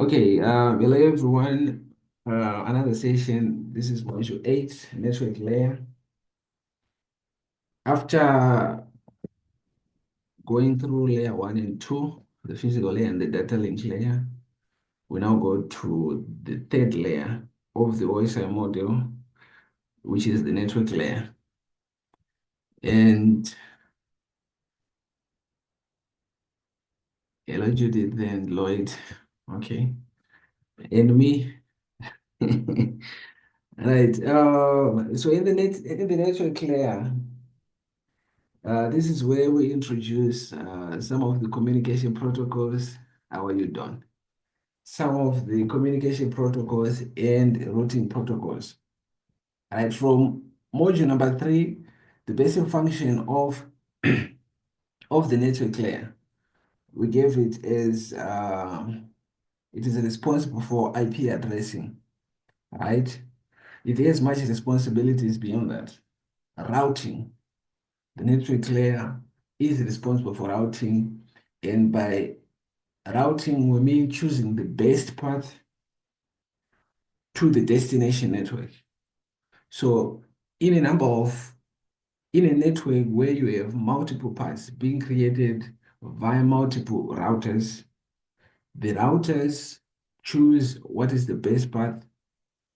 Okay, hello everyone. Another session. This is module 8, network layer. After going through layer 1 and 2, the physical layer and the data link layer, we now go to the third layer of the OSI model, which is the network layer. And hello Judith and Lloyd. Okay. And me. Right. So in the network layer, this is where we introduce some of the communication protocols. How are you doing? Some of the communication protocols and routing protocols. Right, from module number 3, the basic function of, of the network layer. We gave it as it is responsible for IP addressing, right? It has much responsibilities beyond that. Routing. The network layer is responsible for routing, and by routing, we mean choosing the best path to the destination network. So in a network where you have multiple paths being created via multiple routers, the routers choose what is the best path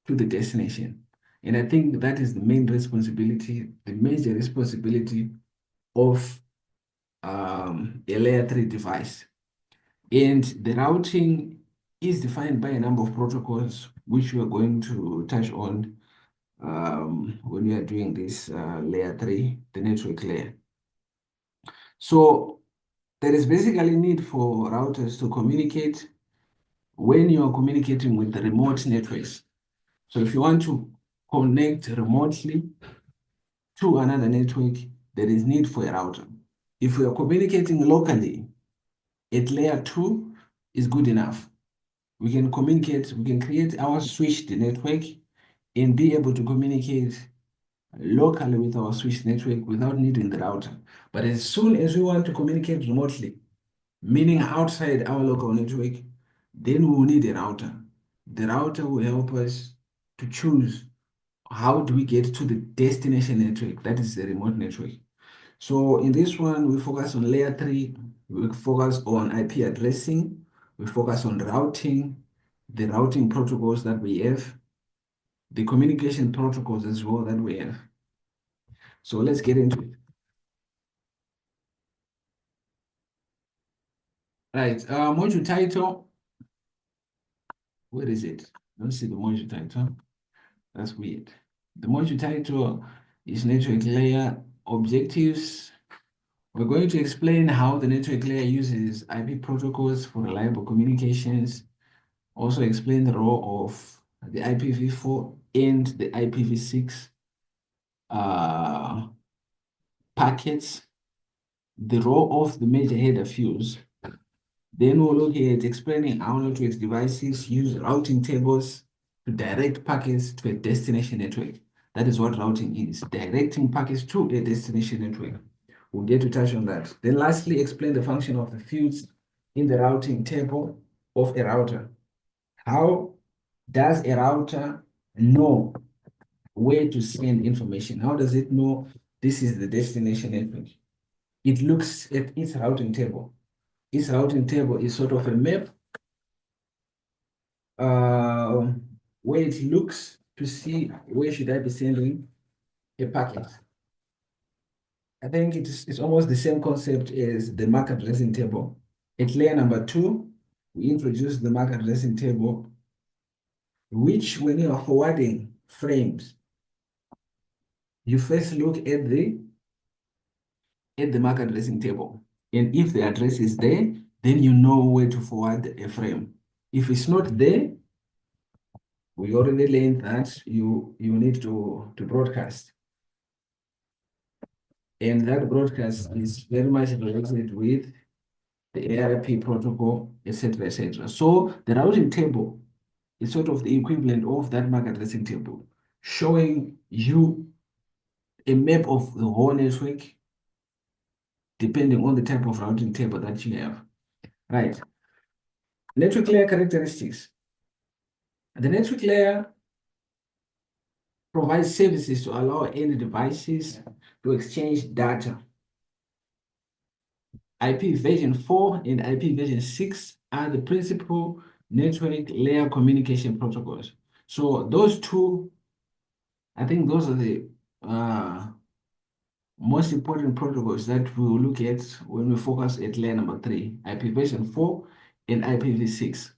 to the destination. And I think that is the main responsibility, the major responsibility of a layer 3 device. And the routing is defined by a number of protocols, which we are going to touch on when we are doing this layer 3, the network layer. So there is basically need for routers to communicate when you are communicating with the remote networks. So if you want to connect remotely to another network, there is need for a router. If we are communicating locally, at layer 2 is good enough. We can communicate, we can create our switched network and be able to communicate locally with our switched network without needing the router. But as soon as we want to communicate remotely, meaning outside our local network, then we will need a router. The router will help us to choose how do we get to the destination network, that is the remote network. So in this one, we focus on layer 3, we focus on IP addressing, we focus on routing, the routing protocols that we have, the communication protocols as well that we have. So let's get into it. Right, module title, where is it? I don't see the module title. That's weird. The module title is network layer objectives. We're going to explain how the network layer uses IP protocols for reliable communications. Also explain the role of the IPv4 and the IPv6 packets, the role of the major header fuse. Then we'll look at explaining how network devices use routing tables to direct packets to a destination network. That is what routing is, directing packets to a destination network. We'll get to touch on that. Then lastly, explain the function of the fields in the routing table of a router. How does a router know where to send information? How does it know this is the destination network? It looks at its routing table. Its routing table is sort of a map uh, where it looks to see where should I be sending a packet. I think it's almost the same concept as the MAC addressing table. At layer number 2, we introduce the MAC addressing table, which when you are forwarding frames, you first look at the MAC addressing table. And if the address is there, then you know where to forward a frame. If it's not there, we already learned that you need to broadcast. And that broadcast is very much related with the ARP protocol, etc., etc. So the routing table is sort of the equivalent of that MAC addressing table, showing you a map of the whole network depending on the type of routing table that you have. Right. Network layer characteristics. The network layer provides services to allow any devices to exchange data. IP version 4 and IP version 6 are the principal network layer communication protocols. So those two, I think those are the most important protocols that we will look at when we focus at layer number 3, IP version 4 and IPv6.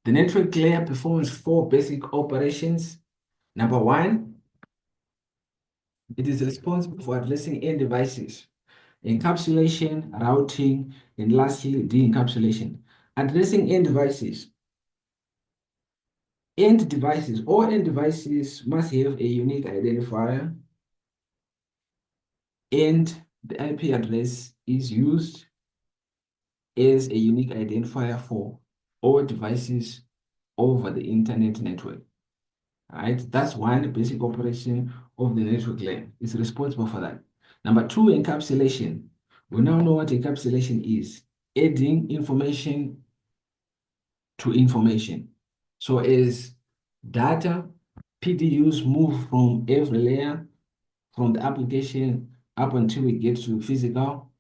The network layer performs 4 basic operations. Number 1, it is responsible for addressing end devices, encapsulation, routing, and lastly, de-encapsulation. Addressing end devices. All end devices must have a unique identifier, and the IP address is used as a unique identifier for all devices over the internet network. Right? That's one basic operation of the network layer. It's responsible for that. Number 2, encapsulation. We now know what encapsulation is. Adding information to information. So as data, PDUs move from every layer, from the application up until we get to physical,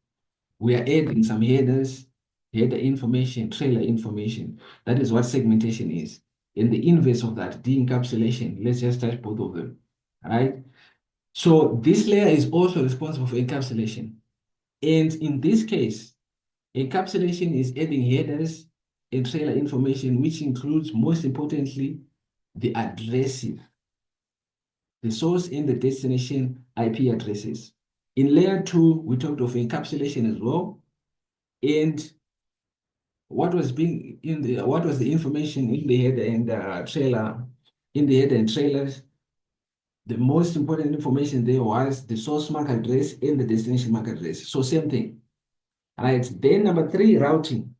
we are adding some headers, header information, trailer information. That is what segmentation is. In the inverse of that, de-encapsulation, let's just touch both of them, right? So this layer is also responsible for encapsulation. And in this case, encapsulation is adding headers and trailer information, which includes, most importantly, the addresses, the source and the destination IP addresses. In layer 2, we talked of encapsulation as well. And what was the information in the header and trailer, in the header and trailers? The most important information there was the source MAC address and the destination MAC address. So same thing, right? Then number 3, routing.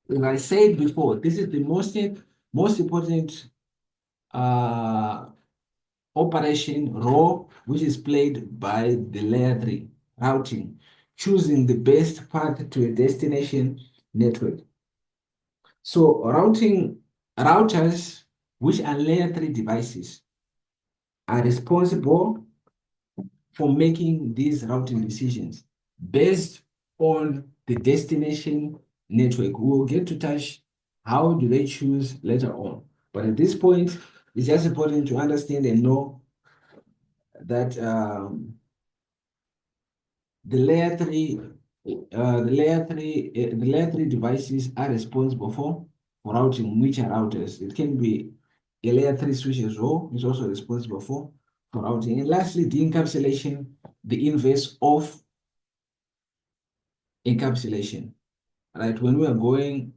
As I said before, this is the most important uh, operation role, which is played by the layer 3, routing, choosing the best path to a destination network. So routers, which are layer 3 devices, are responsible for making these routing decisions based on the destination network. We will get to touch how do they choose later on. But at this point, it's just important to understand and know that the layer 3 the layer 3 devices are responsible for routing, which are routers. It can be a layer 3 switch as well, is also responsible for routing. And lastly, de-encapsulation, the inverse of encapsulation. Right? When we are going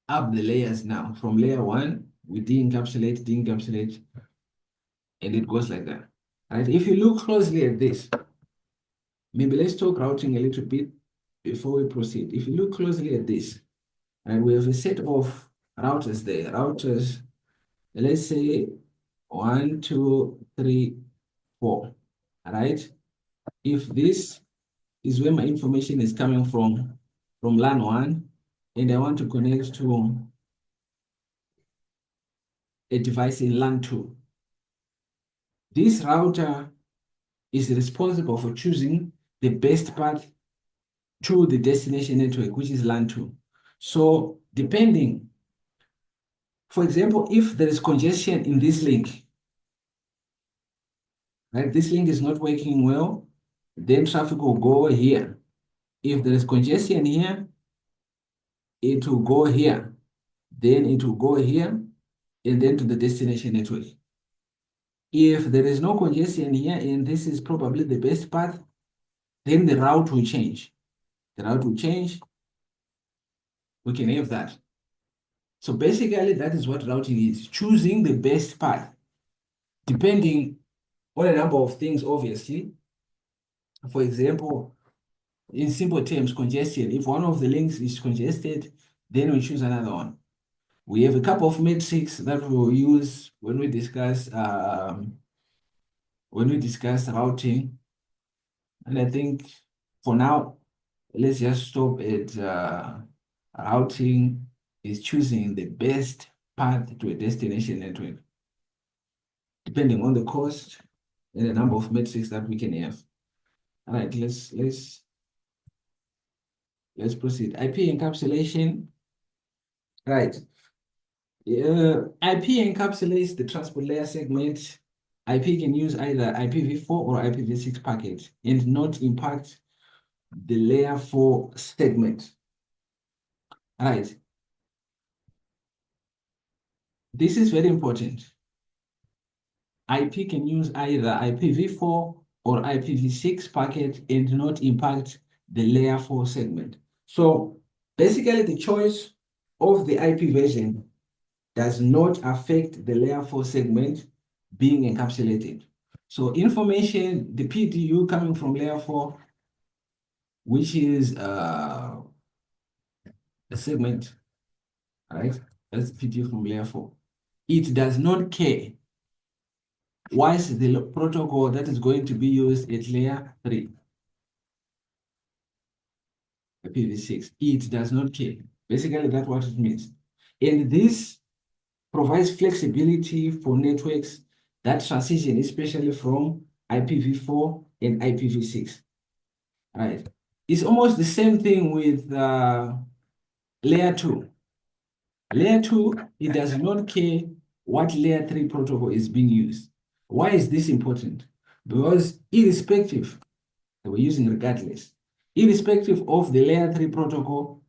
up the layers now, from layer 1, we de-encapsulate, and it goes like that. Right? If you look closely at this, maybe let's talk routing a little bit before we proceed. If you look closely at this, and we have a set of routers there. Routers, let's say 1, 2, 3, 4. All right. If this is where my information is coming from LAN 1, and I want to connect to a device in LAN 2, this router is responsible for choosing the best path to the destination network, which is LAN 2. So depending, for example, if there is congestion in this link, right, this link is not working well, then traffic will go here. If there is congestion here, it will go here. Then it will go here, and then to the destination network. If there is no congestion here, and this is probably the best path, then the route will change. The route will change. We can have that. So basically, that is what routing is, choosing the best path, depending on a number of things, obviously. For example, in simple terms, congestion. If one of the links is congested, then we choose another one. We have a couple of metrics that we will use when we discuss routing. And I think for now, let's just stop at routing is choosing the best path to a destination network, depending on the cost and the number of metrics that we can have. All right, let's proceed. IP encapsulation. Right. IP encapsulates the transport layer segment. IP can use either IPv4 or IPv6 packet and not impact the layer 4 segment. All right. This is very important. IP can use either IPv4 or IPv6 packet and not impact the layer 4 segment. So basically the choice of the IP version does not affect the layer 4 segment being encapsulated. So information, the PDU coming from layer 4, which is a segment, right? That's PDU from layer 4. It does not care what is the protocol that is going to be used at layer 3, IPv6. It does not care. Basically, that's what it means. And this provides flexibility for networks that transition, especially from IPv4 and IPv6. Right. It's almost the same thing with layer 2. Layer 2, it does not care what layer 3 protocol is being used. Why is this important? Because irrespective, we're using regardless, irrespective of the layer 3 protocol,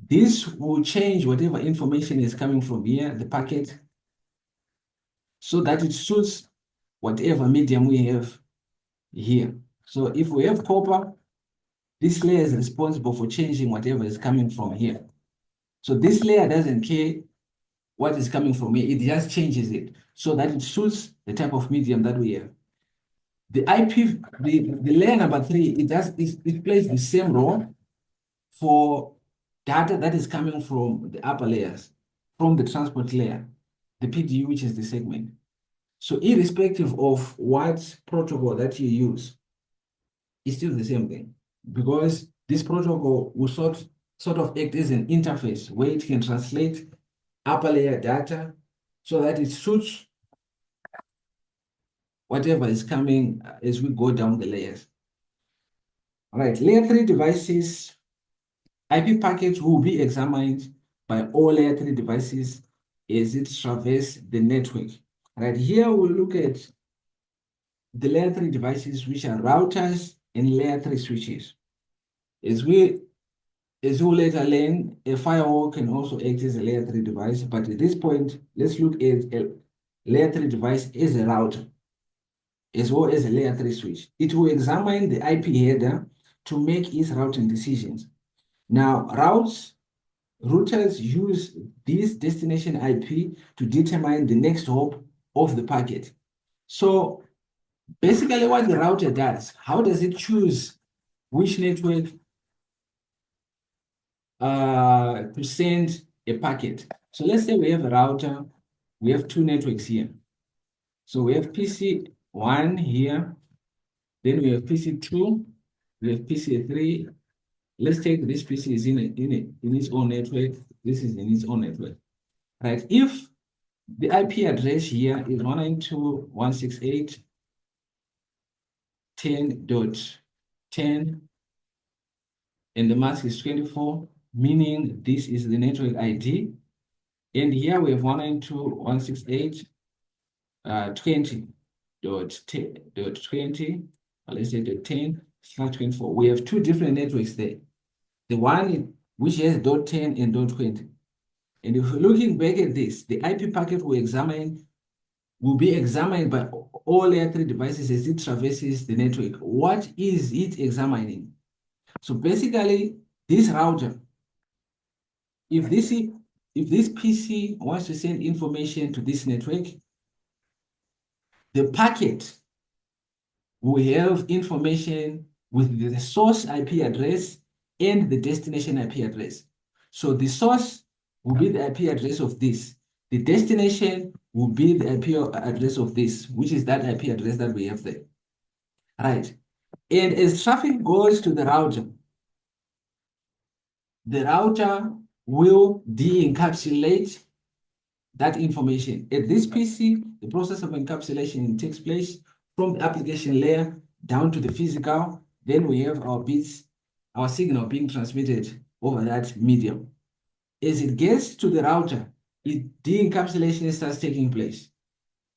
this will change whatever information is coming from here, the packet, so that it suits whatever medium we have here. So if we have copper, this layer is responsible for changing whatever is coming from here. So this layer doesn't care what is coming from here. It just changes it so that it suits the type of medium that we have. The IP, the layer number 3, it plays the same role for data that is coming from the upper layers, from the transport layer, the PDU, which is the segment. So irrespective of what protocol that you use, it's still the same thing, because this protocol will sort of act as an interface where it can translate upper layer data so that it suits whatever is coming as we go down the layers. All right, layer 3 devices, IP packets will be examined by all layer 3 devices as it traverses the network. All right, here we'll look at the layer 3 devices, which are routers and layer 3 switches. As we will later learn, a firewall can also act as a layer 3 device, but at this point, let's look at a layer 3 device as a router, as well as a layer 3 switch. It will examine the IP header to make its routing decisions. Now, routers use this destination IP to determine the next hop of the packet. So basically what the router does, how does it choose which network to send a packet? So let's say we have a router, we have 2 networks here. So we have PC1 here, then we have PC2, we have PC3. Let's take this PC is in its own network, this is in its own network. Right? If the IP address here is 192.168.10.10 and the mask is 24, meaning this is the network ID. And here we have 192.168.20.20, let's say .10/24. We have 2 different networks there. The one which has .10 and .20. And if we're looking back at this, the IP packet will be examined by all layer 3 devices as it traverses the network. What is it examining? So basically, this router, if this PC wants to send information to this network, the packet will have information with the source IP address and the destination IP address. So the source will be the IP address of this. The destination will be the IP address of this, which is that IP address that we have there. Right. And as traffic goes to the router will de-encapsulate that information. At this PC, the process of encapsulation takes place from the application layer down to the physical. Then we have our bits, our signal being transmitted over that medium. As it gets to the router, de-encapsulation starts taking place.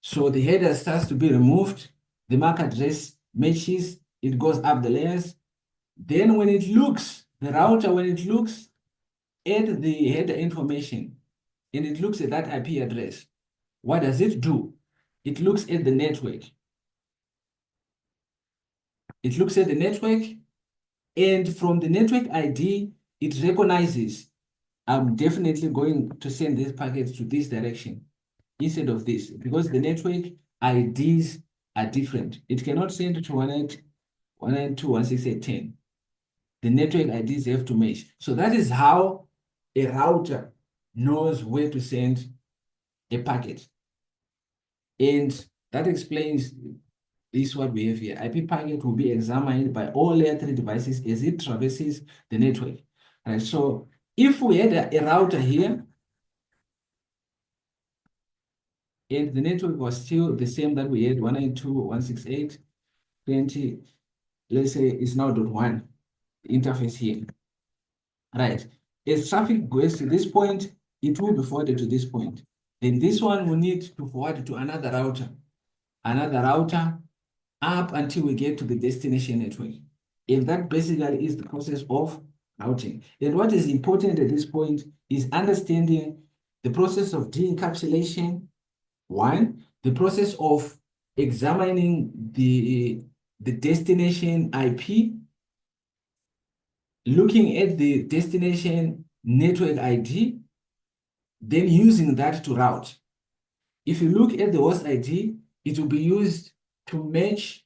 So the header starts to be removed, the MAC address matches, it goes up the layers. Then when it looks, the router, when it looks at the header information and it looks at that IP address, what does it do? It looks at the network. It looks at the network, and from the network ID, it recognizes I'm definitely going to send this packet to this direction instead of this, because the network IDs are different. It cannot send to 192.168.10. The network IDs have to match. So that is how a router knows where to send a packet. And that explains this what we have here. IP packet will be examined by all layer 3 devices as it traverses the network. Right. So if we had a router here, and the network was still the same that we had 192.168.20, let's say it's now .1 interface here. Right. As traffic goes to this point, it will be forwarded to this point. Then this one will need to forward to another router up until we get to the destination network. And that basically is the process of routing. And what is important at this point is understanding the process of de-encapsulation, one, the process of examining the destination IP, looking at the destination network ID, then using that to route. If you look at the host ID, it will be used to match,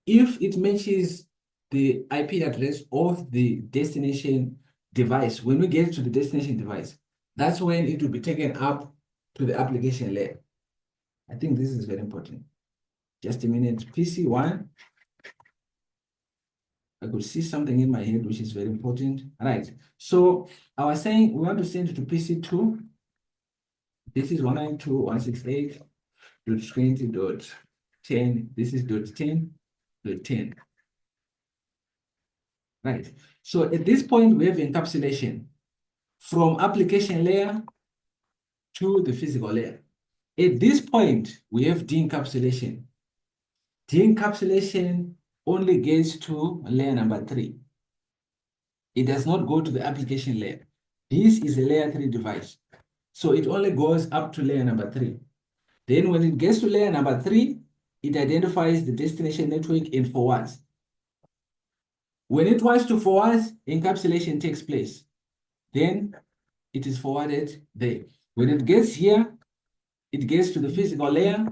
if it matches the IP address of the destination device. When we get to the destination device, that's when it will be taken up to the application layer. I think this is very important. Just a minute. PC1, I could see something in my head, which is very important. All right. So I was saying we want to send it to PC2. This is 192.168.20.10. This is .10.10. Right. So at this point, we have encapsulation from application layer to the physical layer. At this point, we have de-encapsulation. De-encapsulation only gets to layer number 3. It does not go to the application layer. This is a layer 3 device. So it only goes up to layer number 3. Then when it gets to layer number 3, it identifies the destination network and forwards. When it wants to forward, encapsulation takes place. Then it is forwarded there. When it gets here, it gets to the physical layer,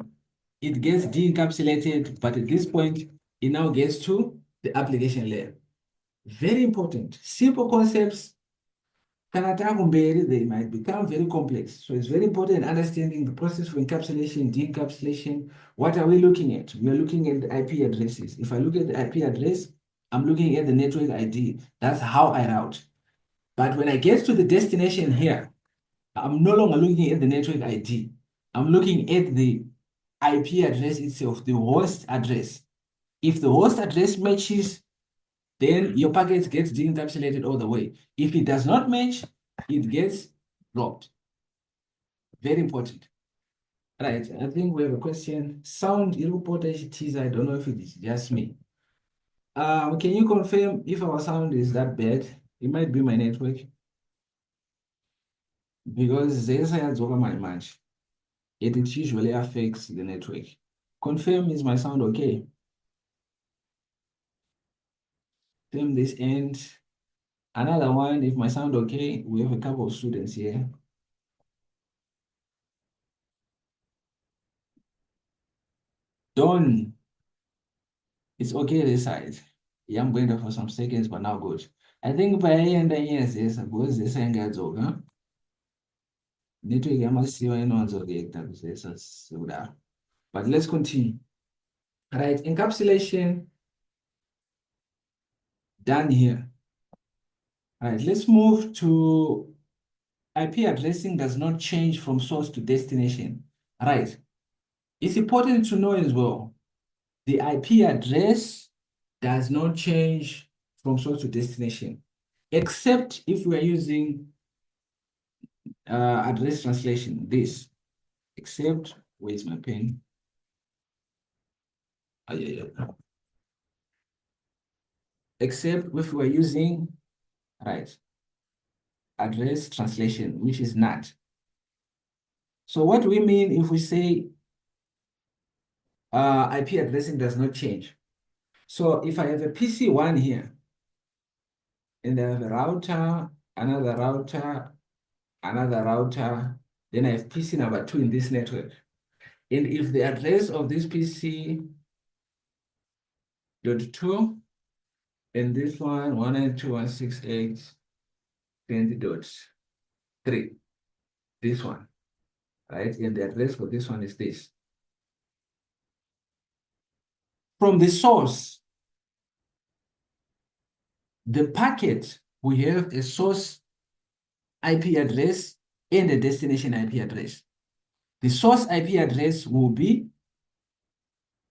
it gets de-encapsulated, but at this point, it now gets to the application layer. Very important. Simple concepts, they might become very complex. So it's very important understanding the process of encapsulation, de-encapsulation. What are we looking at? We are looking at the IP addresses. If I look at the IP address, I'm looking at the network ID. That's how I route. But when I get to the destination here, I'm no longer looking at the network ID. I'm looking at the IP address itself, the host address. If the host address matches, then your packet gets de-encapsulated all the way. If it does not match, it gets dropped. Very important. Right, I think we have a question. Sound irreportage teaser. I don't know if it is just me. Can you confirm if our sound is that bad? It might be my network. Because this has over my match. It usually affects the network. Confirm, is my sound okay? Confirm this end. Another one, if my sound okay, we have a couple of students here. Done. It's okay this side. Yeah, I'm going there for some seconds, but now good. I think by end yes, because this end gets over. Network yamasiwa inonzoketa kusesa. But let's continue. All right, encapsulation done here. All right, let's move to IP addressing does not change from source to destination, right? It's important to know as well, the IP address does not change from source to destination, except if we are using address translation, this, except, where's my pen? Oh, yeah, yeah. Except if we're using, right, address translation, which is NAT. So what do we mean if we say IP addressing does not change? So if I have a PC1 here, and I have a router, another router, another router, then I have PC number 2 in this network. And if the address of this PC dot 2 and this one 192.168.20.3, this one, right? And the address for this one is this. From the source, the packet, we have a source IP address and a destination IP address. The source IP address will be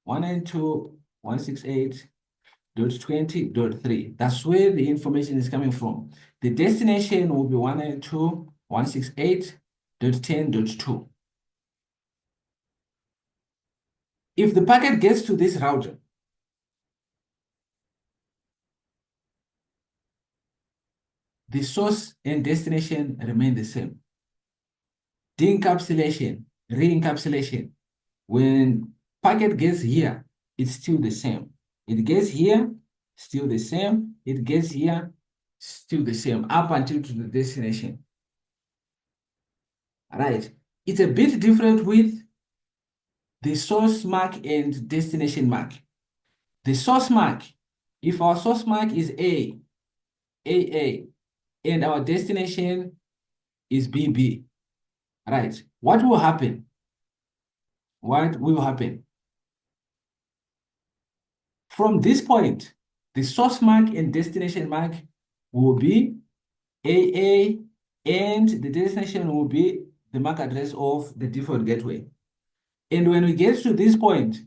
192.168.20.3. That's where the information is coming from. The destination will be 192.168.10.2. If the packet gets to this router, the source and destination remain the same. Dencapsulation, re-encapsulation. When packet gets here, it's still the same. It gets here, still the same. It gets here, still the same, up until to the destination. All right. It's a bit different with the source MAC and destination MAC. The source MAC, if our source MAC is AA, and our destination is BB, right? What will happen? What will happen? From this point, the source MAC and destination MAC will be AA, and the destination will be the MAC address of the default gateway. And when we get to this point,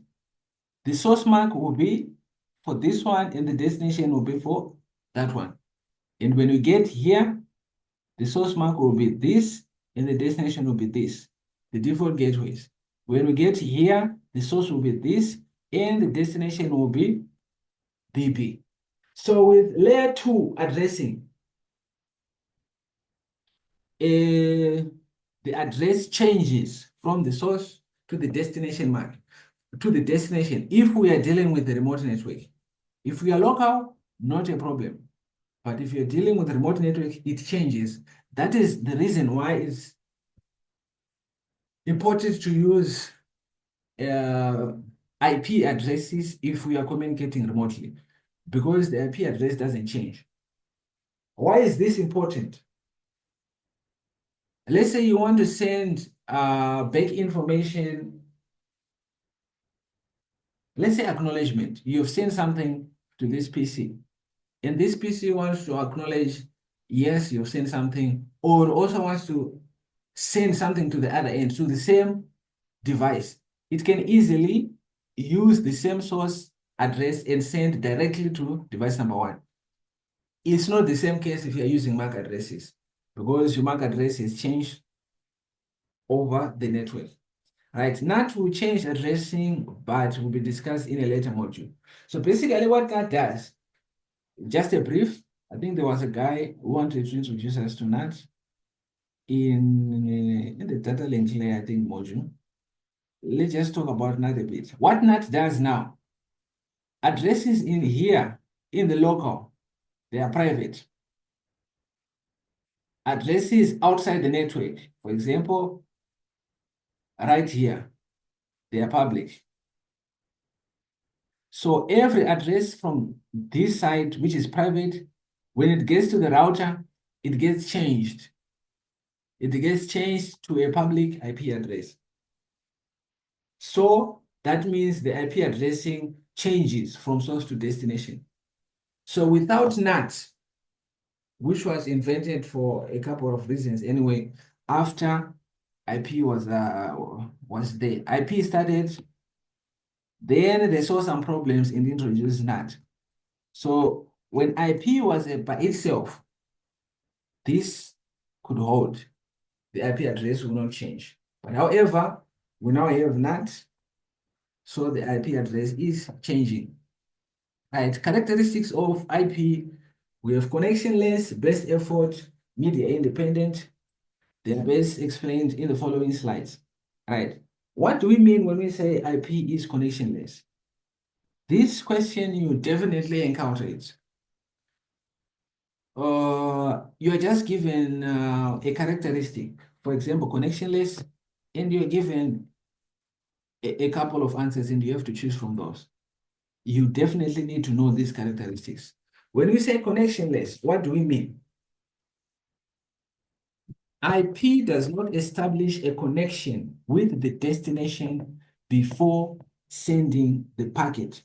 the source MAC will be for this one, and the destination will be for that one. And when we get here, the source MAC will be this, and the destination will be this, the default gateways. When we get here, the source will be this, and the destination will be BB. So with layer 2 addressing, the address changes from the source to the destination MAC, to the destination, if we are dealing with the remote network. If we are local, not a problem. But if you're dealing with a remote network, it changes. That is the reason why it's important to use IP addresses if we are communicating remotely, because the IP address doesn't change. Why is this important? Let's say you want to send back information. Let's say acknowledgement. You've sent something to this PC, and this PC wants to acknowledge, yes, you've sent something, or also wants to send something to the other end, to the same device. It can easily use the same source address and send directly to device number 1. It's not the same case if you're using MAC addresses, because your MAC address is changed over the network. Right, NAT will change addressing, but will be discussed in a later module. So basically what NAT does, just a brief, I think there was a guy who wanted to introduce us to NAT in the data link layer, I think, module. Let's just talk about NAT a bit. What NAT does now, addresses in here, in the local, they are private. Addresses outside the network, for example, right here, they are public. So every address from this side, which is private, when it gets to the router, it gets changed. It gets changed to a public IP address. So that means the IP addressing changes from source to destination. So without NAT, which was invented for a couple of reasons anyway. After IP was there, IP started. Then they saw some problems in introducing NAT. So when IP was by itself, this could hold. The IP address will not change. But however, we now have NAT, so the IP address is changing. Right, characteristics of IP, we have connectionless, best effort, media independent. They are best explained in the following slides. Right, what do we mean when we say IP is connectionless? This question you definitely encounter it. You're just given a characteristic, for example, connectionless, and you're given a couple of answers and you have to choose from those. You definitely need to know these characteristics. When we say connectionless, what do we mean? IP does not establish a connection with the destination before sending the packet.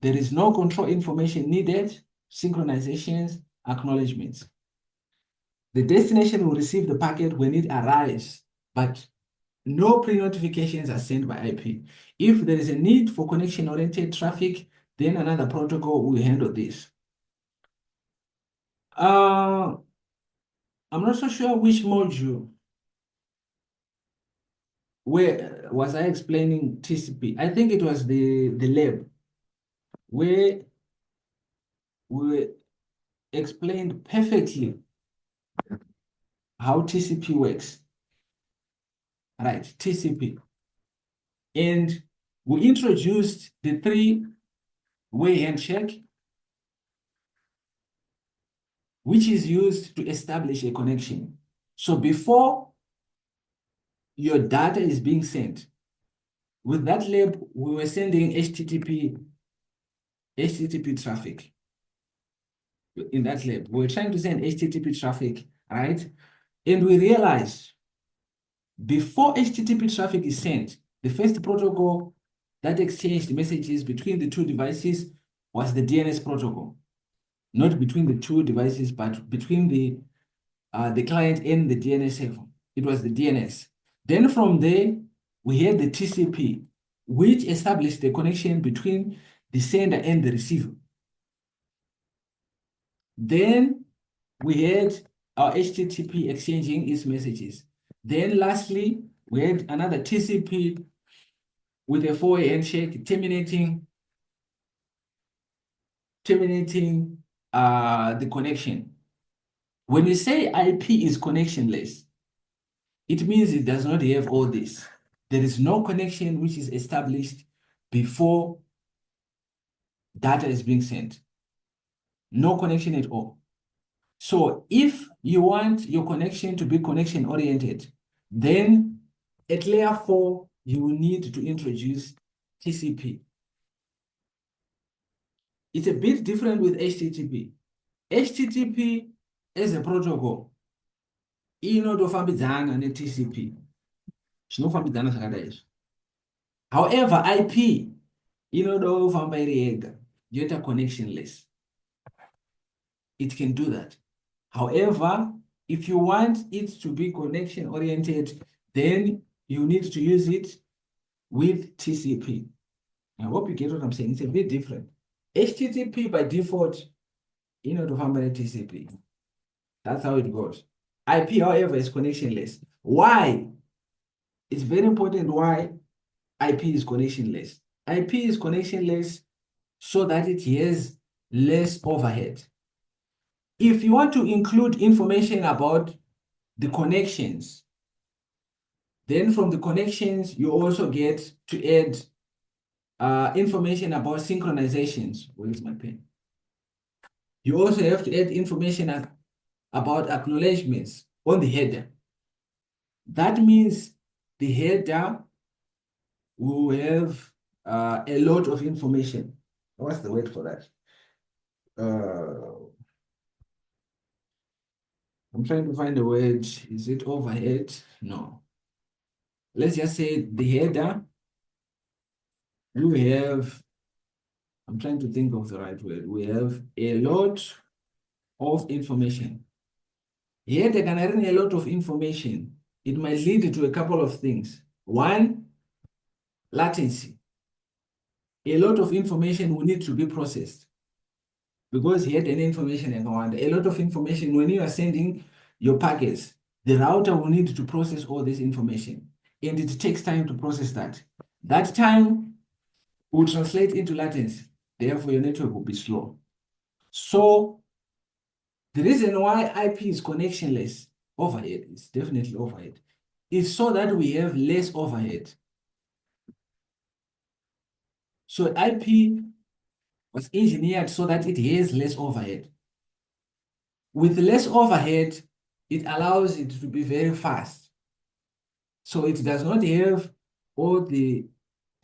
There is no control information needed, synchronizations, acknowledgements. The destination will receive the packet when it arrives, but no pre-notifications are sent by IP. If there is a need for connection-oriented traffic, then another protocol will handle this. I'm not so sure which module where was I explaining TCP. I think it was the lab where we explained perfectly how TCP works. Right, TCP. And we introduced the three-way handshake, which is used to establish a connection. So before your data is being sent, with that lab, we were sending HTTP traffic. In that lab, we were trying to send HTTP traffic, right? And we realized before HTTP traffic is sent, the first protocol that exchanged messages between the two devices was the DNS protocol. Not between the two devices, but between the client and the DNS server. It was the DNS. Then from there, we had the TCP, which established the connection between the sender and the receiver. Then we had our HTTP exchanging its messages. Then lastly, we had another TCP with a four-way handshake terminating the connection. When we say IP is connectionless, it means it does not have all this. There is no connection which is established before data is being sent. No connection at all. So if you want your connection to be connection oriented, then at layer 4, you will need to introduce TCP. It's a bit different with HTTP. HTTP as a protocol inotofambidzana ne-TCP. Zvinofambidzana zvakadai izvo. However, IP inodofamba iri yega, yoita connectionless. It can do that. However, if you want it to be connection oriented, then you need to use it with TCP. I hope you get what I'm saying. It's a bit different. HTTP by default, inotofamba ne-TCP. That's how it goes. IP, however, is connectionless. Why? It's very important why IP is connectionless. IP is connectionless so that it has less overhead. If you want to include information about the connections, then from the connections, you also get to add information about synchronizations. Where is my pen? You also have to add information about acknowledgements on the header. That means the header will have a lot of information. What's the word for that? I'm trying to find a word. Is it overhead? No. Let's just say the header, you have I'm trying to think of the right word. We have a lot of information. Here, they can earn a lot of information. It might lead to a couple of things. One, latency. A lot of information will need to be processed because here the information and one. A lot of information when you are sending your packets, the router will need to process all this information, and it takes time to process that. That time will translate into latency. Therefore, your network will be slow. So the reason why IP is connectionless overhead is definitely overhead. Is so that we have less overhead. So IP was engineered so that it has less overhead. With less overhead, it allows it to be very fast. So it does not have all the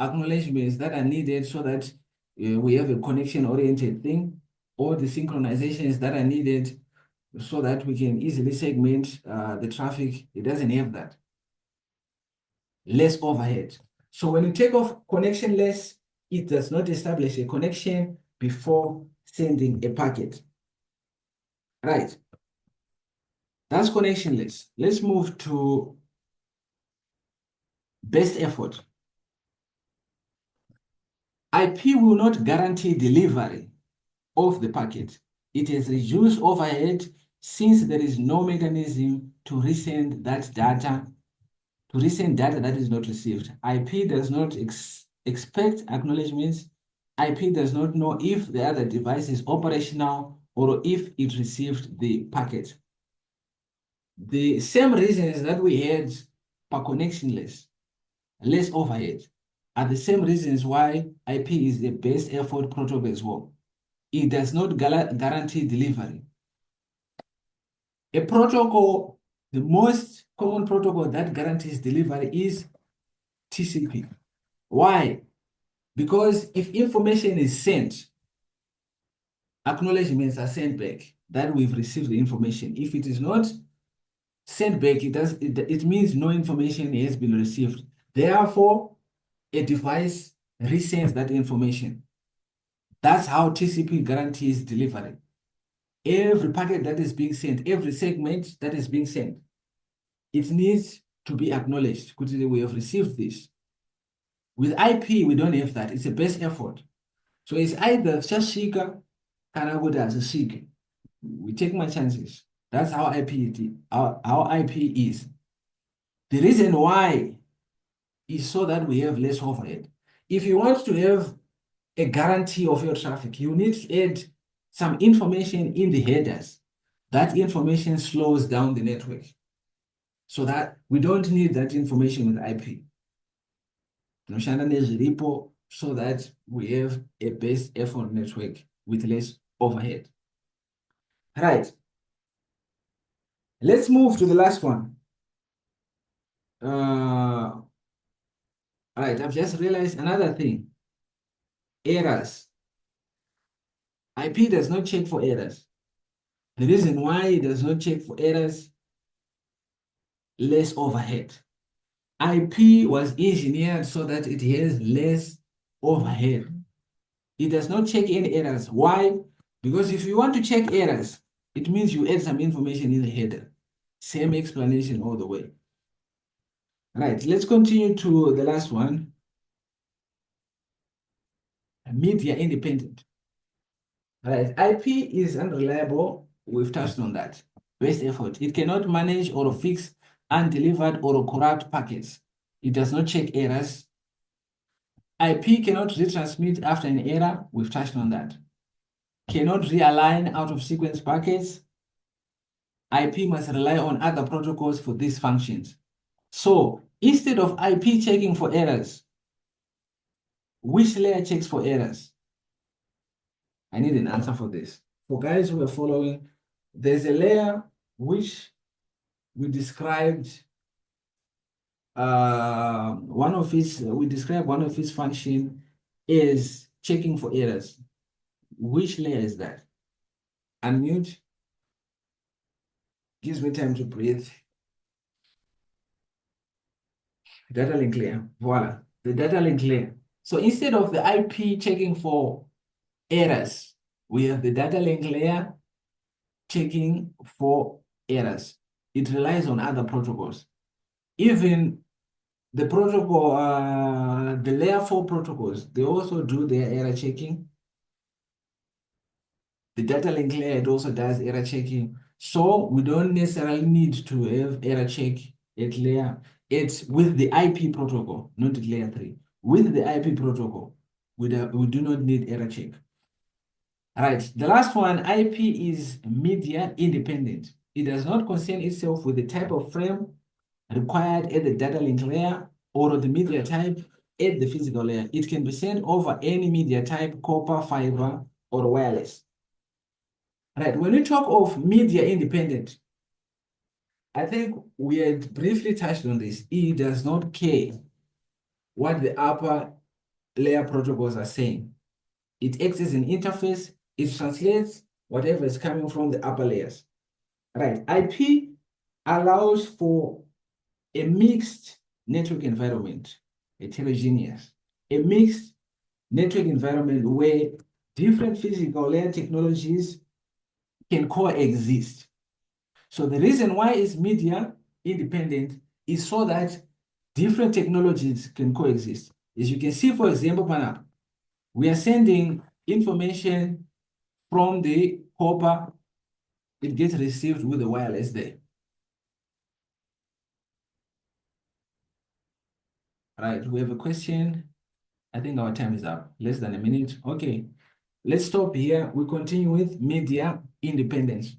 acknowledgements that are needed so that we have a connection-oriented thing, or the synchronizations that are needed so that we can easily segment the traffic. It doesn't have that. Less overhead. So when you take off connectionless, it does not establish a connection before sending a packet. Right. That's connectionless. Let's move to best effort. IP will not guarantee delivery of the packet. It has reduced overhead since there is no mechanism to resend that data, that is not received. IP does not expect acknowledgements. IP does not know if the other device is operational or if it received the packet. The same reasons that we had for connectionless, less overhead, are the same reasons why IP is the best effort protocol as well. It does not guarantee delivery. A protocol, the most common protocol that guarantees delivery is TCP. Why? Because if information is sent, acknowledgements are sent back that we've received the information. If it is not sent back, it means no information has been received. Therefore, a device resends that information. That's how TCP guarantees delivery. Every packet that is being sent, every segment that is being sent, it needs to be acknowledged because we have received this. With IP, we don't have that. It's a best effort. So it's either Shashika, Kanagoda as a Shika. We take my chances. That's how how IP is. The reason why is so that we have less overhead. If you want to have a guarantee of your traffic, you need to add some information in the headers. That information slows down the network so that we don't need that information with IP. So that we have a best effort network with less overhead. Right. Let's move to the last one. All right, I've just realized another thing. Errors. IP does not check for errors. The reason why it does not check for errors, less overhead. IP was engineered so that it has less overhead. It does not check any errors. Why? Because if you want to check errors, it means you add some information in the header. Same explanation all the way. Right, let's continue to the last one. Media independent. Right, IP is unreliable. We've touched on that. Best effort. It cannot manage or fix undelivered or corrupt packets. It does not check errors. IP cannot retransmit after an error. We've touched on that. Cannot realign out of sequence packets. IP must rely on other protocols for these functions. So instead of IP checking for errors, which layer checks for errors? I need an answer for this. For guys who are following, there's a layer which we described we described one of its function is checking for errors. Which layer is that? Unmute. Gives me time to breathe. Data link layer. Voila. The data link layer. So instead of the IP checking for errors. We have the data link layer checking for errors. It relies on other protocols. Even the protocol, the layer 4 protocols, they also do their error checking. The data link layer, it also does error checking. So we don't necessarily need to have error check at layer. It's with the IP protocol, not at layer 3. With the IP protocol, we do not need error check. All right, the last one, IP is media independent. It does not concern itself with the type of frame required at the data link layer or the media type at the physical layer. It can be sent over any media type, copper, fiber, or wireless. Right, when we talk of media independent, I think we had briefly touched on this. It does not care what the upper layer protocols are saying. It acts as an interface. It translates whatever is coming from the upper layers. Right, IP allows for a mixed network environment, heterogeneous, a mixed network environment where different physical layer technologies can coexist. So the reason why it's media independent is so that different technologies can coexist. As you can see, for example, Pana, we are sending information from the copper, it gets received with the wireless there. Right, we have a question. I think our time is up, less than a minute. Okay, let's stop here. We continue with media independence.